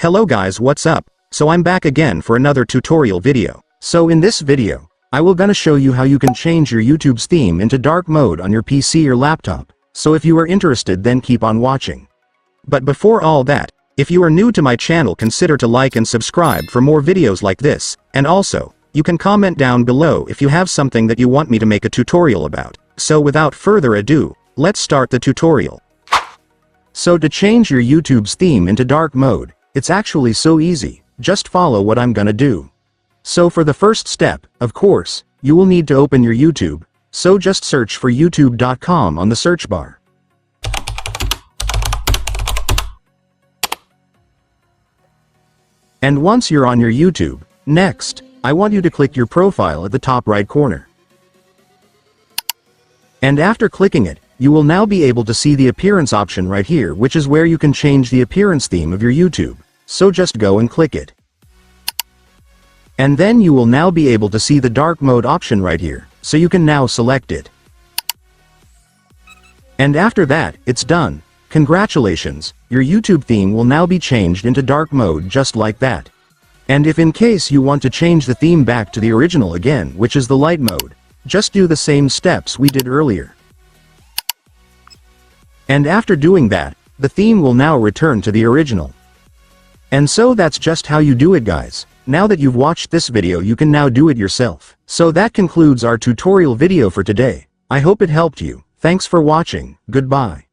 Hello guys, what's up? So I'm back again for another tutorial video. So in this video, I will gonna show you how you can change your YouTube's theme into dark mode on your PC or laptop. So if you are interested, then keep on watching. But before all that, if you are new to my channel, consider to like and subscribe for more videos like this, and also, you can comment down below if you have something that you want me to make a tutorial about. So without further ado, let's start the tutorial. So to change your YouTube's theme into dark mode, it's actually so easy, just follow what I'm gonna do. So for the first step, of course, you will need to open your YouTube, so just search for youtube.com on the search bar. And once you're on your YouTube, next, I want you to click your profile at the top right corner. And after clicking it, you will now be able to see the appearance option right here, which is where you can change the appearance theme of your YouTube. So just go and click it. And then you will now be able to see the dark mode option right here, so you can now select it. And after that, it's done. Congratulations, your YouTube theme will now be changed into dark mode just like that. And if in case you want to change the theme back to the original again, which is the light mode, just do the same steps we did earlier. And after doing that, the theme will now return to the original. And so that's just how you do it, guys. Now that you've watched this video, you can now do it yourself. So that concludes our tutorial video for today. I hope it helped you. Thanks for watching. Goodbye.